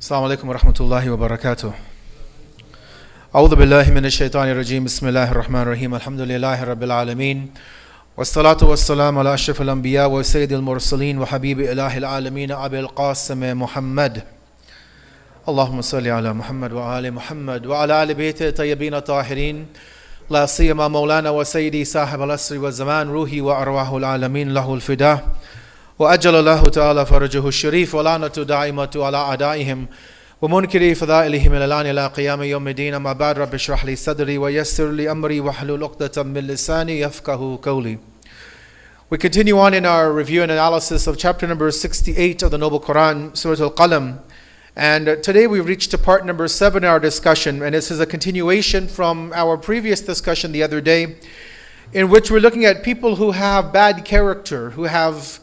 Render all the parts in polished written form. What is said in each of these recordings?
السلام عليكم ورحمة الله وبركاته. أعوذ بالله من الشيطان الرجيم. بسم الله الرحمن الرحيم. الحمد لله رب العالمين. والصلاة والسلام على أشرف الأنبياء وسيد المرسلين وحبيب إله العالمين أبي القاسم محمد. اللهم صل على محمد وآل محمد وعلى آل بيته الطيبين الطاهرين. لا سيما مولانا وسيدي صاحب العصر والزمان روحي وأرواح العالمين له الفداء. وأجل الله تعالى فرجه الشريف ولعنة دائمة على أعدائهم ومنكري فضائلهم إلى الآن إلى قيام يوم الدين. أما بعد رب اشرح لي صدري ويسر لي أمري واحلل عقدة من لساني يفقهوا قولي. We continue on in our review and analysis of chapter number 68 of the Noble Quran, Surah Al-Qalam. And today we reached to part number 7 in our discussion, and this is a continuation from our previous discussion the other day, in which we're looking at people who have bad character, who have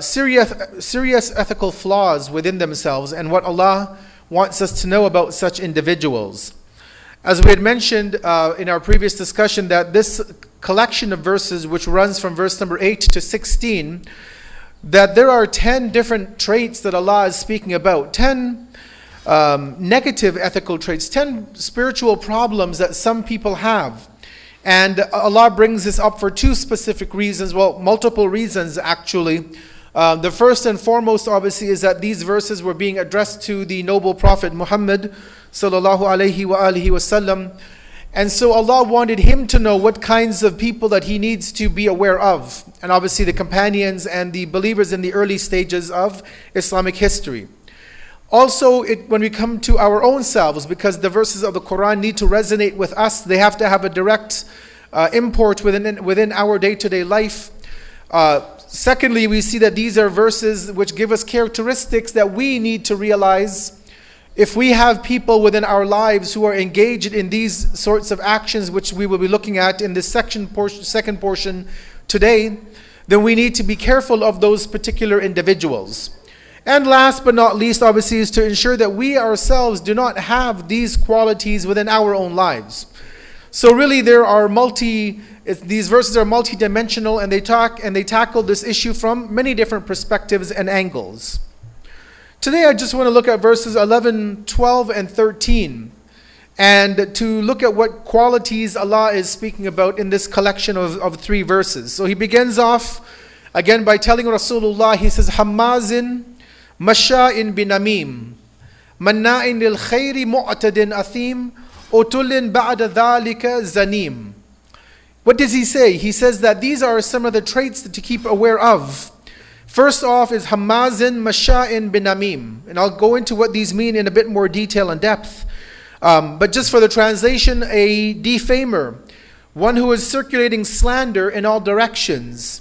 serious ethical flaws within themselves, and what Allah wants us to know about such individuals. As we had mentioned in our previous discussion, that this collection of verses, which runs from verse number 8 to 16, that there are 10 different traits that Allah is speaking about, 10 negative ethical traits, 10 spiritual problems that some people have. And Allah brings this up for two specific reasons, well, multiple reasons actually. The first and foremost, obviously, is that these verses were being addressed to the noble Prophet Muhammad sallallahu alaihi wasallam. And so Allah wanted him to know what kinds of people that he needs to be aware of. And obviously the companions and the believers in the early stages of Islamic history. Also, when we come to our own selves, because the verses of the Quran need to resonate with us, they have to have a direct import within our day-to-day life. Secondly, we see that these are verses which give us characteristics that we need to realize. If we have people within our lives who are engaged in these sorts of actions, which we will be looking at in this second portion today, then we need to be careful of those particular individuals. And last but not least, obviously, is to ensure that we ourselves do not have these qualities within our own lives. So really these verses are multidimensional, and they tackle this issue from many different perspectives and angles. Today I just want to look at verses 11, 12, and 13, and to look at what qualities Allah is speaking about in this collection of 3 verses. So he begins off again by telling Rasulullah, he says, Hammazin Masha'in binamim, Manna'in lil khayri mu'tadin athim, Utullin ba'da dhalika zanim. What does he say? He says that these are some of the traits to keep aware of. First off is Hammazin Masha'in binamim. And I'll go into what these mean in a bit more detail and depth. But just for the translation, a defamer, one who is circulating slander in all directions.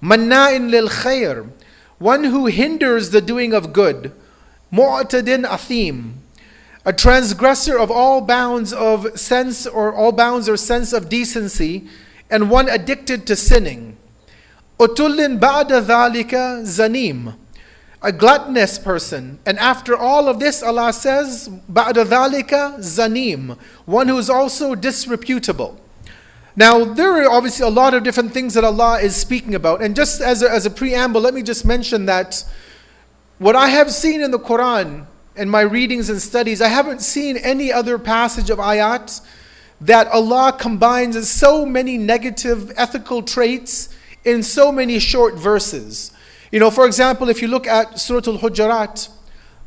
Manna'in lil khayr, one who hinders the doing of good. Mu'tadin athim, a transgressor of all bounds or sense of decency, and one addicted to sinning. Utullin ba'da dhalika zanim, a gluttonous person, and after all of this, Allah says, ba'da dhalika zanim, one who is also disreputable. Now, there are obviously a lot of different things that Allah is speaking about, and just as a preamble, let me just mention that what I have seen in the Quran, in my readings and studies, I haven't seen any other passage of ayat that Allah combines so many negative ethical traits in so many short verses. For example, if you look at Surah Al-Hujurat,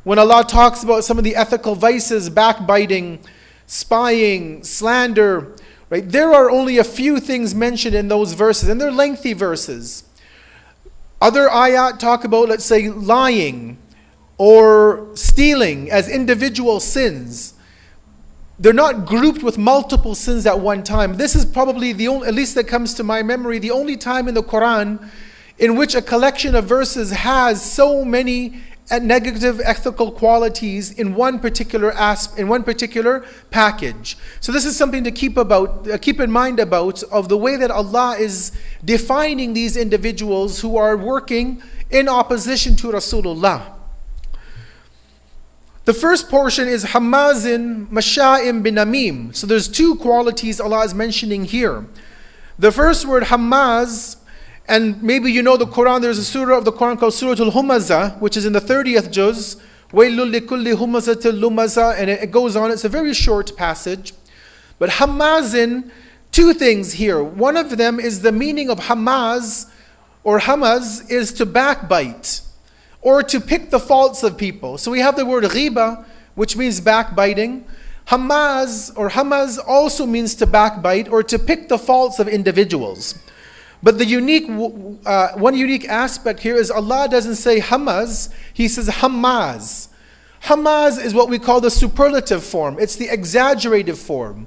when Allah talks about some of the ethical vices, backbiting, spying, slander, right? There are only a few things mentioned in those verses, and they're lengthy verses. Other ayat talk about, let's say, lying or stealing as individual sins. They're not grouped with multiple sins at one time. This is probably the only, at least that comes to my memory, the only time in the Quran in which a collection of verses has so many negative ethical qualities in one particular package. So this is something to keep in mind about of the way that Allah is defining these individuals who are working in opposition to Rasulullah. The first portion is Hammazin Masha'im binamim. So there's 2 qualities Allah is mentioning here. The first word Hammaz, and maybe you know the Quran, there's a surah of the Quran called Surah Al-Humazah, which is in the 30th juz, وَيْلٌ لِكُلِّ هُمَزَةٍ لُمَزَةٍ, and it goes on. It's a very short passage. But hamazin, two things here. One of them is the meaning of hamaz, or hamaz, is to backbite, or to pick the faults of people. So we have the word ghiba, which means backbiting. Hamaz, or hamaz, also means to backbite, or to pick the faults of individuals. But the one unique aspect here is Allah doesn't say hamaz, He says hamaz. Hamaz is what we call the superlative form. It's the exaggerated form,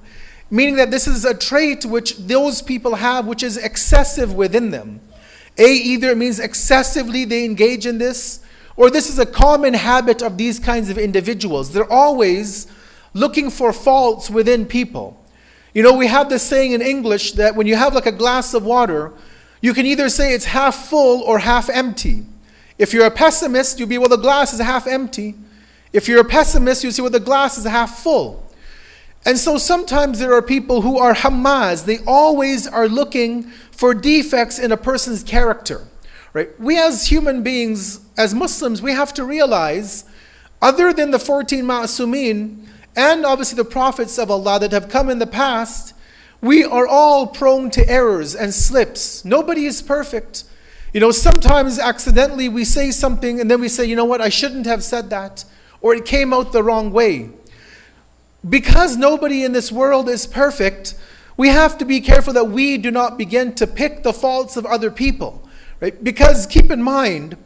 meaning that this is a trait which those people have, which is excessive within them. Either it means excessively they engage in this, or this is a common habit of these kinds of individuals. They're always looking for faults within people. You know, we have this saying in English that when you have like a glass of water, you can either say it's half full or half empty. If you're a pessimist, you'll be, well, the glass is half empty. If you're a pessimist, you'll see, well, the glass is half full. And so sometimes there are people who are hamaz. They always are looking for defects in a person's character. Right? We as human beings, as Muslims, we have to realize, other than the 14 ma'asumin, and obviously the prophets of Allah that have come in the past, we are all prone to errors and slips. Nobody is perfect. You know, sometimes accidentally we say something and then we say, you know what, I shouldn't have said that, or it came out the wrong way. Because nobody in this world is perfect, we have to be careful that we do not begin to pick the faults of other people. Right? Because keep in mind,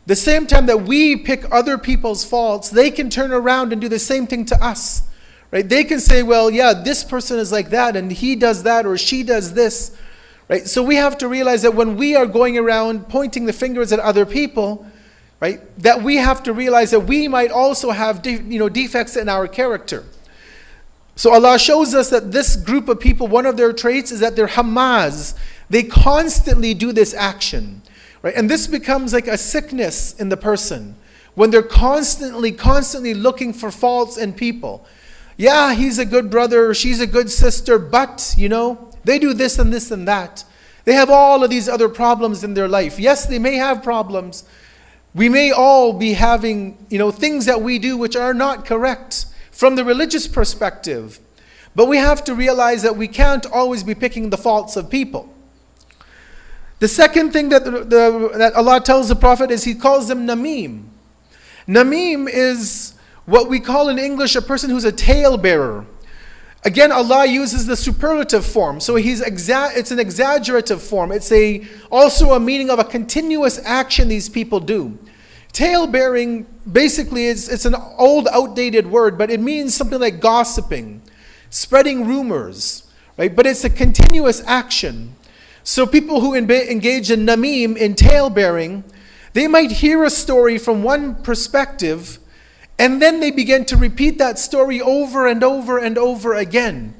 the same time that we pick other people's faults, they can turn around and do the same thing to us. Right? They can say, well, yeah, this person is like that, and he does that, or she does this. Right? So we have to realize that when we are going around pointing the fingers at other people, right, that we have to realize that we might also have defects in our character. So Allah shows us that this group of people, one of their traits is that they're hamaz. They constantly do this action. Right? And this becomes like a sickness in the person when they're constantly looking for faults in people. Yeah, he's a good brother, or she's a good sister, but, they do this and this and that. They have all of these other problems in their life. Yes, they may have problems. We may all be having, things that we do which are not correct from the religious perspective. But we have to realize that we can't always be picking the faults of people. The second thing that Allah tells the Prophet is He calls them namim. Namim is what we call in English a person who's a talebearer. Again, Allah uses the superlative form. So it's an exaggerative form. It's also a meaning of a continuous action these people do. Talebearing, basically, it's an old, outdated word, but it means something like gossiping, spreading rumors, right? But it's a continuous action. So people who engage in namim, in talebearing, they might hear a story from one perspective, and then they begin to repeat that story over and over and over again.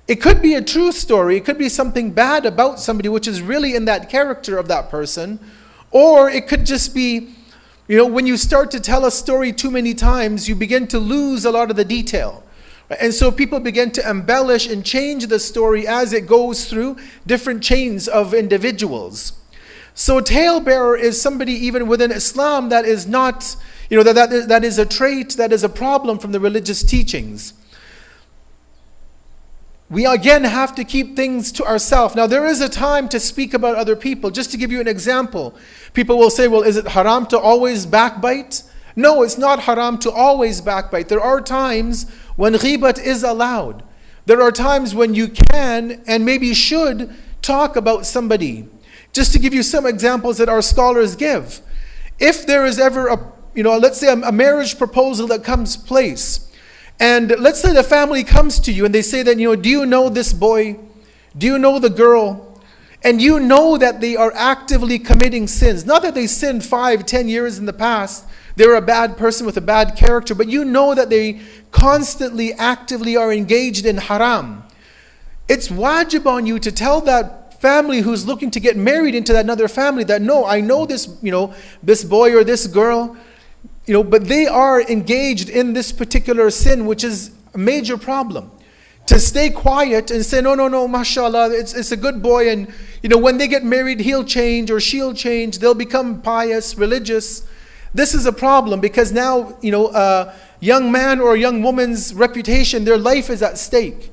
It could be a true story, it could be something bad about somebody which is really in that character of that person, or it could just be, when you start to tell a story too many times, you begin to lose a lot of the detail. And so people begin to embellish and change the story as it goes through different chains of individuals. So talebearer is somebody even within Islam that is not, that is a trait, that is a problem from the religious teachings. We again have to keep things to ourselves. Now there is a time to speak about other people. Just to give you an example, people will say, well, is it haram to always backbite? No, it's not haram to always backbite. There are times when ghibat is allowed. There are times when you can and maybe should talk about somebody. Just to give you some examples that our scholars give. If there is ever let's say a marriage proposal that comes place, and let's say the family comes to you and they say that, do you know this boy? Do you know the girl? And you know that they are actively committing sins. Not that they sinned 5-10 years in the past. They're a bad person with a bad character, but you know that they constantly, actively are engaged in haram. It's wajib on you to tell that family who's looking to get married into that another family that, no, I know this, this boy or this girl, but they are engaged in this particular sin, which is a major problem. To stay quiet and say, no, mashallah, it's a good boy, and when they get married, he'll change or she'll change, they'll become pious, religious. This is a problem because now, a young man or a young woman's reputation, their life is at stake.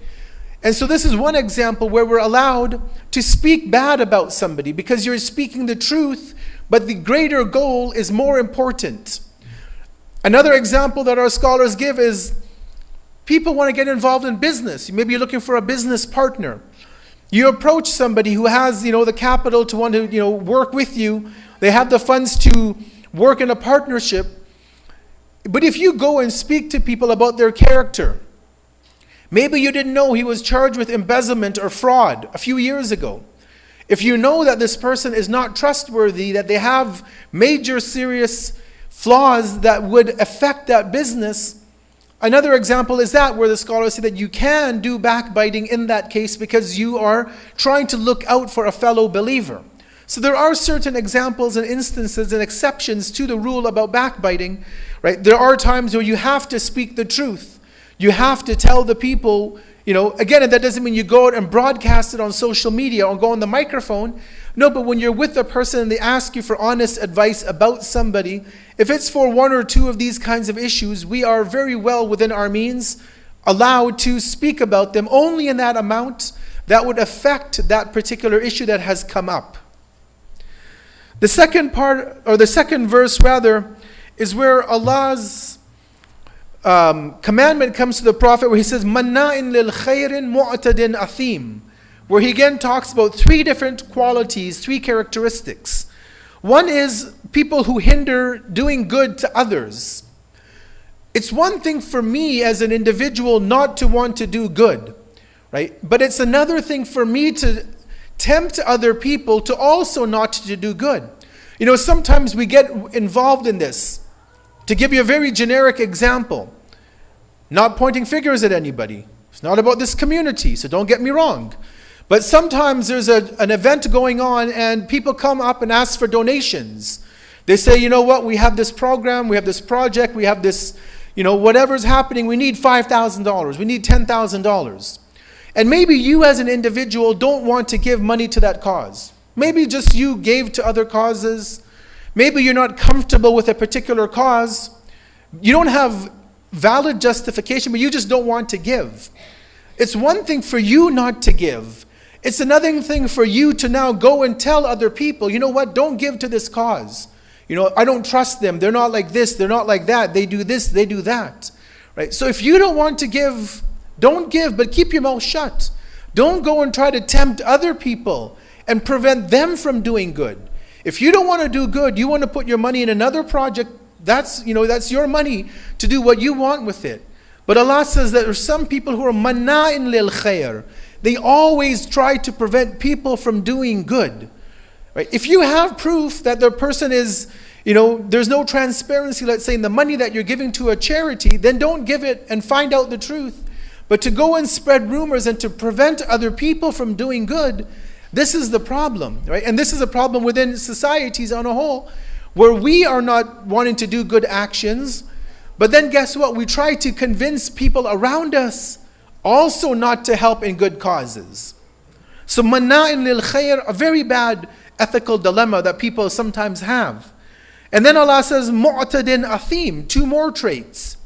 And so this is one example where we're allowed to speak bad about somebody because you're speaking the truth, but the greater goal is more important. Another example that our scholars give is people want to get involved in business. Maybe you're looking for a business partner. You approach somebody who has, the capital to want to, work with you. They have the funds to work in a partnership. But if you go and speak to people about their character, maybe you didn't know he was charged with embezzlement or fraud a few years ago. If you know that this person is not trustworthy, that they have major serious flaws that would affect that business, another example is that where the scholars say that you can do backbiting in that case because you are trying to look out for a fellow believer. So there are certain examples and instances and exceptions to the rule about backbiting, right? There are times where you have to speak the truth. You have to tell the people, again, that doesn't mean you go out and broadcast it on social media or go on the microphone. No, but when you're with a person and they ask you for honest advice about somebody, if it's for one or two of these kinds of issues, we are very well within our means allowed to speak about them only in that amount that would affect that particular issue that has come up. The second part, or the second verse rather, is where Allah's commandment comes to the Prophet where he says, Manna'in lil khairin mu'tadin athim, where he again talks about three different qualities, three characteristics. One is people who hinder doing good to others. It's one thing for me as an individual not to want to do good, right? But it's another thing for me to tempt other people to also not to do good. Sometimes we get involved in this. To give you a very generic example, not pointing fingers at anybody. It's not about this community, so don't get me wrong. But sometimes there's an event going on and people come up and ask for donations. They say, we have this program, we have this project, we have this, whatever's happening, we need $5,000, we need $10,000. And maybe you as an individual don't want to give money to that cause. Maybe just you gave to other causes. Maybe you're not comfortable with a particular cause. You don't have valid justification, but you just don't want to give. It's one thing for you not to give. It's another thing for you to now go and tell other people, don't give to this cause. I don't trust them. They're not like this. They're not like that. They do this. They do that. Right? So if you don't want to give, don't give, but keep your mouth shut. Don't go and try to tempt other people and prevent them from doing good. If you don't want to do good, you want to put your money in another project, that's your money to do what you want with it. But Allah says that there are some people who are manna'in lil khair. They always try to prevent people from doing good. Right? If you have proof that the person is, there's no transparency, let's say, in the money that you're giving to a charity, then don't give it and find out the truth. But to go and spread rumors and to prevent other people from doing good, this is the problem, right? And this is a problem within societies on a whole, where we are not wanting to do good actions, but then guess what? We try to convince people around us also not to help in good causes. So manna'in lil khair, a very bad ethical dilemma that people sometimes have. And then Allah says mu'tadin athim, two more traits.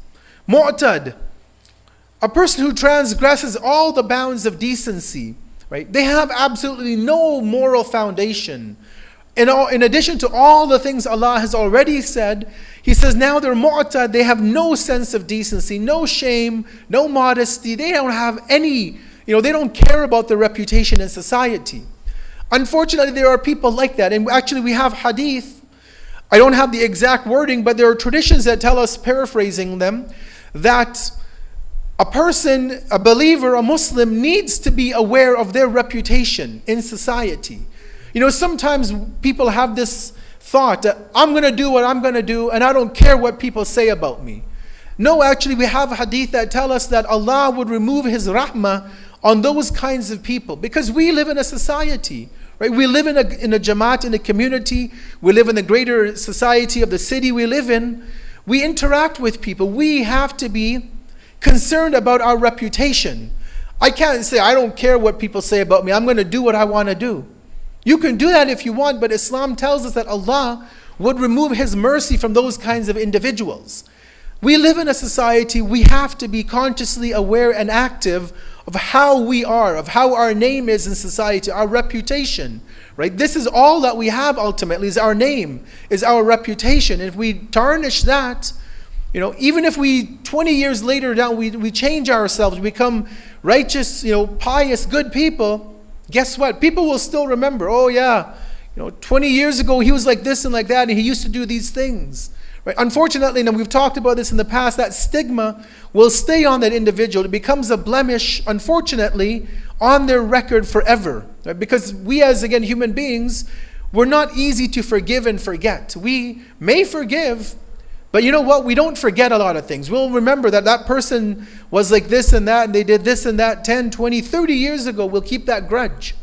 Mu'tad, a person who transgresses all the bounds of decency. Right? They have absolutely no moral foundation. In addition to all the things Allah has already said, He says now they're mu'tad, they have no sense of decency, no shame, no modesty. They don't have any, they don't care about their reputation in society. Unfortunately, there are people like that. And actually we have hadith, I don't have the exact wording, but there are traditions that tell us, paraphrasing them, that a person, a believer, a Muslim needs to be aware of their reputation in society. Sometimes people have this thought that I'm going to do what I'm going to do and I don't care what people say about me. No, actually we have a hadith that tell us that Allah would remove His rahmah on those kinds of people because we live in a society. Right? We live in a jamaat, in a community. We live in the greater society of the city we live in. We interact with people. We have to be concerned about our reputation. I can't say, I don't care what people say about me. I'm going to do what I want to do. You can do that if you want, but Islam tells us that Allah would remove His mercy from those kinds of individuals. We live in a society, we have to be consciously aware and active of how we are, of how our name is in society, our reputation, right? This is all that we have ultimately, is our name, is our reputation. And if we tarnish that, even if we 20 years later down, we change ourselves, we become righteous, pious, good people, guess what? People will still remember, oh yeah, 20 years ago he was like this and like that, and he used to do these things. Right? Unfortunately, and we've talked about this in the past, that stigma will stay on that individual. It becomes a blemish, unfortunately, on their record forever. Right? Because we as, again, human beings, we're not easy to forgive and forget. We may forgive, but you know what? We don't forget a lot of things. We'll remember that that person was like this and that, and they did this and that 10, 20, 30 years ago. We'll keep that grudge.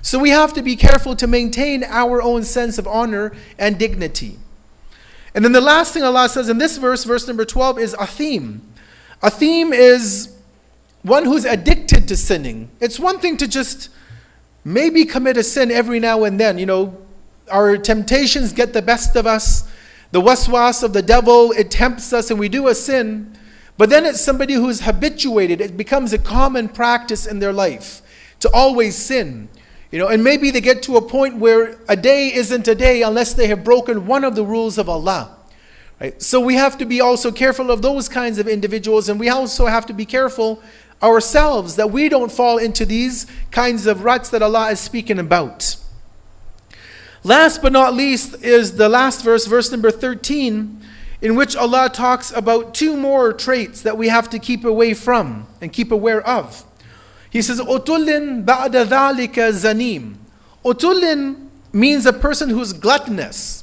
So we have to be careful to maintain our own sense of honor and dignity. And then the last thing Allah says in this verse, verse number 12, is athim. Athim is one who's addicted to sinning. It's one thing to just maybe commit a sin every now and then. Our temptations get the best of us. The waswas of the devil, it tempts us and we do a sin. But then it's somebody who's habituated. It becomes a common practice in their life to always sin. And maybe they get to a point where a day isn't a day unless they have broken one of the rules of Allah. Right? So we have to be also careful of those kinds of individuals, and we also have to be careful ourselves that we don't fall into these kinds of ruts that Allah is speaking about. Last but not least is the last verse, verse number 13, in which Allah talks about two more traits that we have to keep away from and keep aware of. He says, "Utullin ba'da dhalika zanim." Utullin means a person who's gluttonous,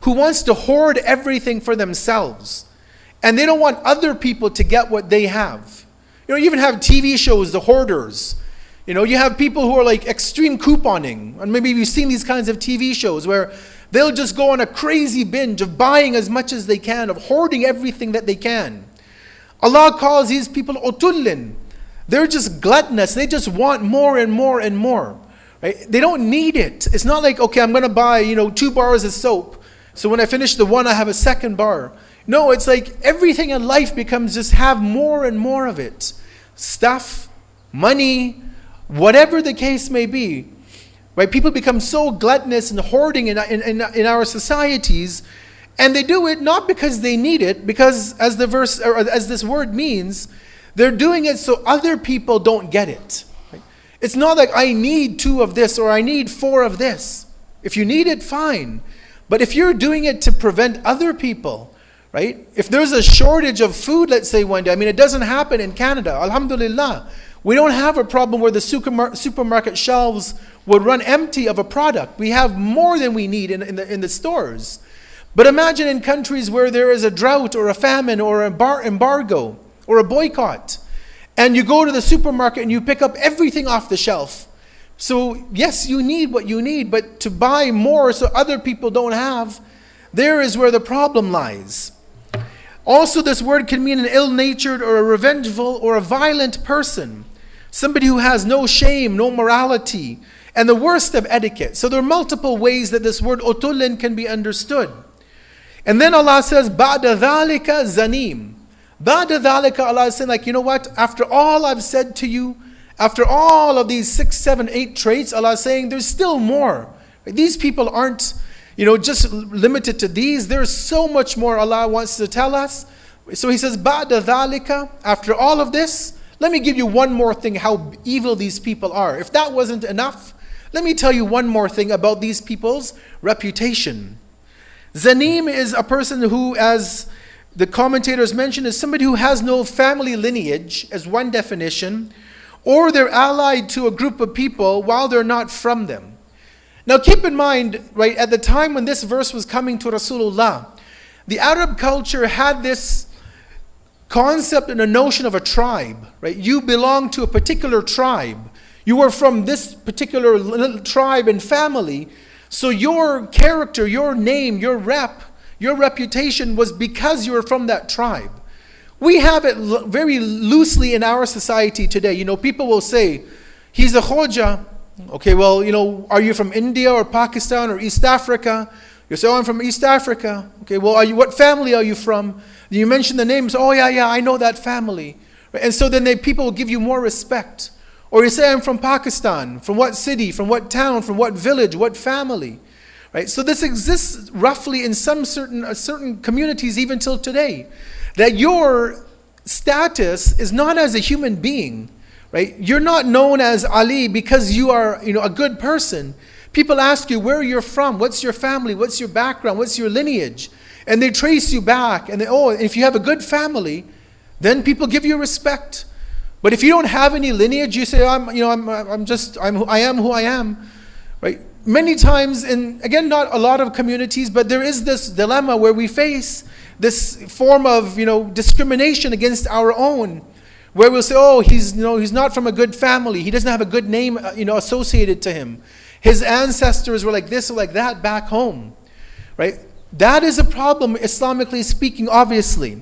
who wants to hoard everything for themselves, and they don't want other people to get what they have. You even have TV shows, the hoarders. You have people who are like extreme couponing, and maybe you've seen these kinds of TV shows where they'll just go on a crazy binge of buying as much as they can, of hoarding everything that they can. Allah calls these people utullin. They're just gluttonous. They just want more and more and more. Right? They don't need it. It's not like, okay, I'm going to buy, 2 bars of soap. So when I finish the one, I have a second bar. No, it's like everything in life becomes just have more and more of it. Stuff, money, whatever the case may be. Right? People become so gluttonous and hoarding in our societies, and they do it not because they need it, because as the verse or as this word means, they're doing it so other people don't get it. Right? It's not like I need 2 of this or I need 4 of this. If you need it, fine. But if you're doing it to prevent other people, right? If there's a shortage of food, let's say one day, it doesn't happen in Canada, alhamdulillah. We don't have a problem where the supermarket shelves would run empty of a product. We have more than we need in the stores. But imagine in countries where there is a drought or a famine or an embargo, or a boycott, and you go to the supermarket and you pick up everything off the shelf. So yes, you need what you need, but to buy more so other people don't have, there is where the problem lies. Also, this word can mean an ill-natured or a revengeful or a violent person, somebody who has no shame, no morality, and the worst of etiquette. So there are multiple ways that this word utullin can be understood. And then Allah says, ba'da dhalika zanim. Ba'da dhalika, Allah is saying, what? After all I've said to you, after all of these 6, 7, 8 traits, Allah is saying there's still more. These people aren't, just limited to these. There's so much more Allah wants to tell us. So He says, ba'da dhalika, after all of this, let me give you one more thing, how evil these people are. If that wasn't enough, let me tell you one more thing about these people's reputation. Zanim is a person who, as the commentators mention, is somebody who has no family lineage, as one definition, or they're allied to a group of people while they're not from them. Now keep in mind, right, at the time when this verse was coming to Rasulullah, the Arab culture had this concept and a notion of a tribe, right? You belong to a particular tribe. You were from this particular little tribe and family, so your character, your name, your reputation was because you were from that tribe. We have it very loosely in our society today. People will say, he's a Khoja. Okay, well, are you from India or Pakistan or East Africa? You say, oh, I'm from East Africa. Okay, well, what family are you from? You mention the names. Oh, yeah, I know that family. Right? And so then people will give you more respect. Or you say, I'm from Pakistan. From what city? From what town? From what village? What family? Right? So this exists roughly in some certain communities even till today. That your status is not as a human being. Right? You're not known as Ali because you are, a good person. People ask you where you're from, what's your family, what's your background, what's your lineage, and they trace you back. And if you have a good family, then people give you respect. But if you don't have any lineage, you say, I am who I am, right? Many times, and again, not a lot of communities, but there is this dilemma where we face this form of discrimination against our own, where we'll say, oh, he's not from a good family, he doesn't have a good name associated to him. His ancestors were like this or like that back home, right? That is a problem, Islamically speaking, obviously.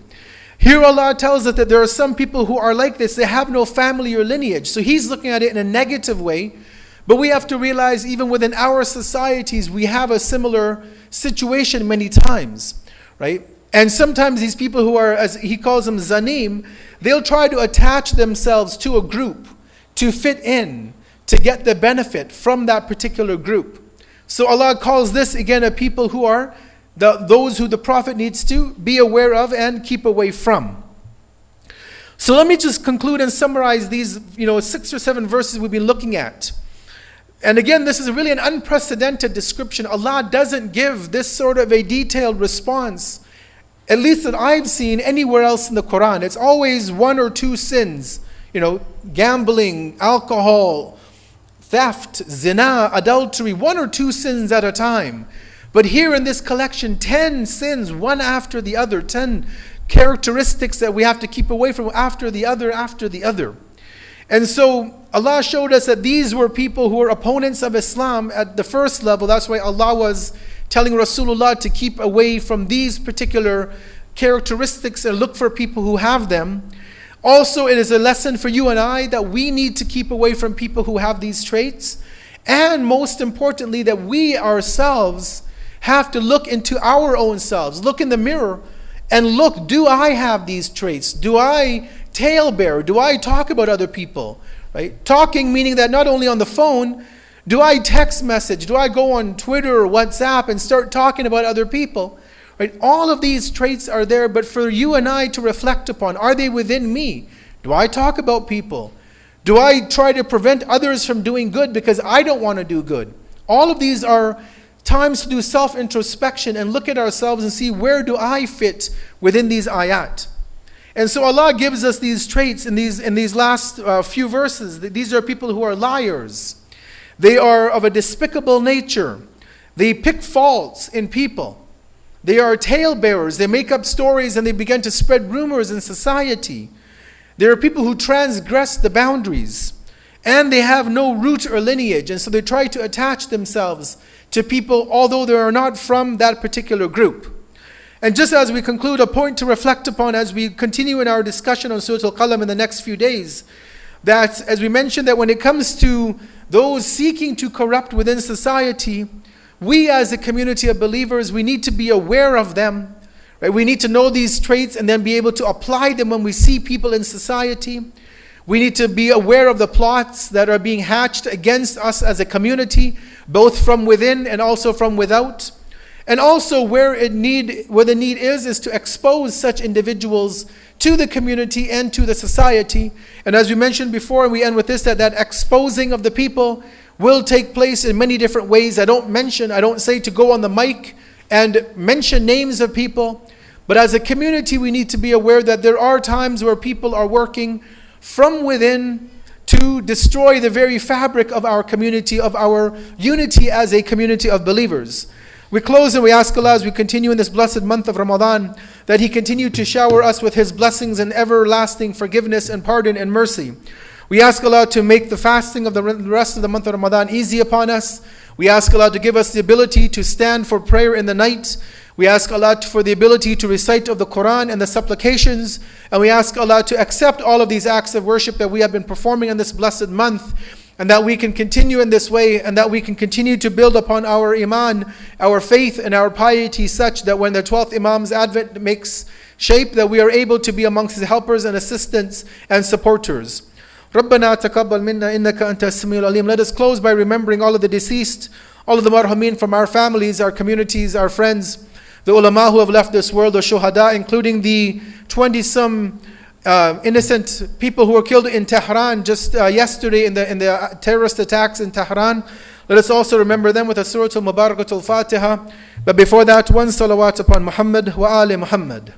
Here Allah tells us that there are some people who are like this. They have no family or lineage. So He's looking at it in a negative way. But we have to realize even within our societies, we have a similar situation many times, right? And sometimes these people who are, as He calls them, zanim, they'll try to attach themselves to a group to fit in, to get the benefit from that particular group. So Allah calls this again a people who are those who the Prophet needs to be aware of and keep away from. So let me just conclude and summarize these 6 or 7 verses we've been looking at. And again, this is really an unprecedented description. Allah doesn't give this sort of a detailed response, at least that I've seen anywhere else in the Quran. It's always 1 or 2 sins, gambling, alcohol, theft, zina, adultery, 1 or 2 sins at a time. But here in this collection, 10 sins, one after the other, 10 characteristics that we have to keep away from after the other, after the other. And so Allah showed us that these were people who were opponents of Islam at the first level. That's why Allah was telling Rasulullah to keep away from these particular characteristics and look for people who have them. Also, it is a lesson for you and I that we need to keep away from people who have these traits. And most importantly, that we ourselves have to look into our own selves, look in the mirror and look, do I have these traits? Do I talebear? Do I talk about other people? Right? Talking meaning that not only on the phone, do I text message? Do I go on Twitter or WhatsApp and start talking about other people? Right? All of these traits are there, but for you and I to reflect upon, are they within me? Do I talk about people? Do I try to prevent others from doing good because I don't want to do good? All of these are times to do self-introspection and look at ourselves and see, where do I fit within these ayat? And so Allah gives us these traits in these last few verses. These are people who are liars. They are of a despicable nature. They pick faults in people. They are talebearers. They make up stories and they begin to spread rumors in society. There are people who transgress the boundaries. And they have no root or lineage. And so they try to attach themselves to people although they are not from that particular group. And just as we conclude, a point to reflect upon as we continue in our discussion on Surah Al-Qalam in the next few days, that as we mentioned, that when it comes to those seeking to corrupt within society, we as a community of believers, we need to be aware of them. Right? We need to know these traits and then be able to apply them when we see people in society. We need to be aware of the plots that are being hatched against us as a community, both from within and also from without. And also where the need is to expose such individuals to the community and to the society. And as we mentioned before, and we end with this, that exposing of the people will take place in many different ways. I don't say to go on the mic and mention names of people, but as a community we need to be aware that there are times where people are working from within to destroy the very fabric of our community, of our unity as a community of believers. We close and we ask Allah as we continue in this blessed month of Ramadan that He continue to shower us with His blessings and everlasting forgiveness and pardon and mercy. We ask Allah to make the fasting of the rest of the month of Ramadan easy upon us. We ask Allah to give us the ability to stand for prayer in the night. We ask Allah for the ability to recite of the Quran and the supplications. And we ask Allah to accept all of these acts of worship that we have been performing in this blessed month. and that we can continue in this way, and that we can continue to build upon our iman, our faith and our piety, such that when the 12th Imam's advent makes shape, that we are able to be amongst his helpers and assistants and supporters. رَبَّنَا تَقَبَّلْ مِنَّا إِنَّكَ أَنْتَ السَّمِيعُ الْعَلِيمُ. Let us close by remembering all of the deceased, all of the marhumin from our families, our communities, our friends, the ulama who have left this world, the shuhada, including the 20-some innocent people who were killed in Tehran just yesterday in the terrorist attacks in Tehran. Let us also remember them with a Surah Al-Mubarakatul Fatiha. But before that, one salawat upon Muhammad wa ali Muhammad.